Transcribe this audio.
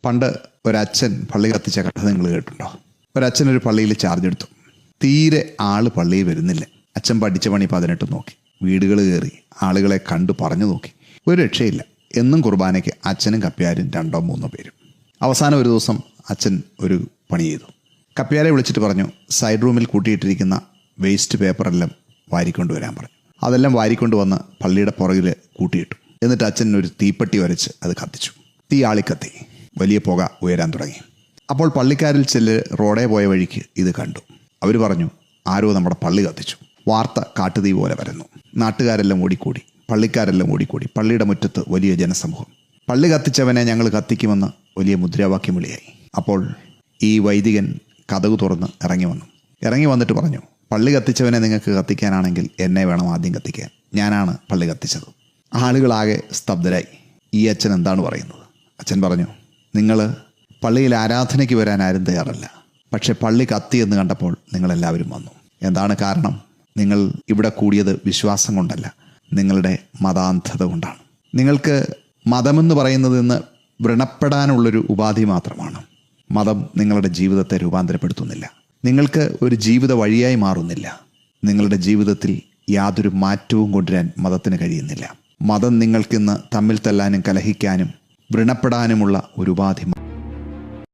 പണ്ട് ഒരച്ഛൻ പള്ളി കത്തിച്ച കഥ നിങ്ങൾ കേട്ടിട്ടുണ്ടോ? ഒരച്ഛൻ ഒരു പള്ളിയിൽ ചാർജ് എടുത്തു. തീരെ ആൾ പള്ളിയിൽ വരുന്നില്ല. അച്ഛൻ പഠിച്ച പണി 18 നോക്കി, വീടുകൾ കയറി, ആളുകളെ കണ്ടു പറഞ്ഞു നോക്കി, ഒരു രക്ഷയില്ല. എന്നും കുർബാനയ്ക്ക് അച്ഛനും കപ്പ്യാരും 2-3 പേരും. അവസാനം ഒരു ദിവസം അച്ഛൻ ഒരു പണി ചെയ്തു. കപ്പ്യാരെ വിളിച്ചിട്ട് പറഞ്ഞു, സൈഡ് റൂമിൽ കൂട്ടിയിട്ടിരിക്കുന്ന വേസ്റ്റ് പേപ്പറെല്ലാം വാരിക്കൊണ്ടുവരാൻ പറഞ്ഞു. അതെല്ലാം വാരിക്കൊണ്ടുവന്ന് പള്ളിയുടെ പുറകിൽ കൂട്ടിയിട്ടു. എന്നിട്ട് അച്ഛൻ ഒരു തീപ്പെട്ടി വരച്ച് അത് കത്തിച്ചു. തീ ആളിക്കത്തി, വലിയ പുക ഉയരാൻ തുടങ്ങി. അപ്പോൾ പള്ളിക്കാരിൽ ചിലർ റോഡേ പോയ വഴിക്ക് ഇത് കണ്ടു. അവർ പറഞ്ഞു, ആരോ നമ്മുടെ പള്ളി കത്തിച്ചു. വാർത്ത കാട്ടുതീ പോലെ വരുന്നു. നാട്ടുകാരെല്ലാം ഓടിക്കൂടി, പള്ളിക്കാരെല്ലാം ഓടിക്കൂടി. പള്ളിയുടെ മുറ്റത്ത് വലിയ ജനസമൂഹം. പള്ളി കത്തിച്ചവനെ ഞങ്ങൾ കത്തിക്കുമെന്ന് വലിയ മുദ്രാവാക്യം വിളിയായി. അപ്പോൾ ഈ വൈദികൻ കതകു തുറന്ന് ഇറങ്ങി വന്നിട്ട് പറഞ്ഞു, പള്ളി കത്തിച്ചവനെ നിങ്ങൾക്ക് കത്തിക്കാനാണെങ്കിൽ എന്നെ വേണം ആദ്യം കത്തിക്കാൻ. ഞാനാണ് പള്ളി കത്തിച്ചത്. ആളുകളാകെ സ്തബ്ധരായി. ഈ അച്ഛൻ എന്താണ് പറയുന്നത്? അച്ഛൻ പറഞ്ഞു, നിങ്ങൾ പള്ളിയിൽ ആരാധനയ്ക്ക് വരാൻ ആരും തയ്യാറല്ല, പക്ഷെ പള്ളി കത്തി എന്ന് കണ്ടപ്പോൾ നിങ്ങളെല്ലാവരും വന്നു. എന്താണ് കാരണം? നിങ്ങൾ ഇവിടെ കൂടിയത് വിശ്വാസം കൊണ്ടല്ല, നിങ്ങളുടെ മതാന്ധത കൊണ്ടാണ്. നിങ്ങൾക്ക് മതമെന്ന് പറയുന്നത് ഇന്ന് വ്രണപ്പെടാനുള്ളൊരു ഉപാധി മാത്രമാണ്. മതം നിങ്ങളുടെ ജീവിതത്തെ രൂപാന്തരപ്പെടുത്തുന്നില്ല. നിങ്ങൾക്ക് ഒരു ജീവിത വഴിയായി മാറുന്നില്ല. നിങ്ങളുടെ ജീവിതത്തിൽ യാതൊരു മാറ്റവും കൊണ്ടുവരാൻ മതത്തിന് കഴിയുന്നില്ല. മതം നിങ്ങൾക്കിന്ന് തമ്മിൽ തല്ലാനും കലഹിക്കാനും വ്രണപ്പെടാനുമുള്ള ഒരു ഉപാധി.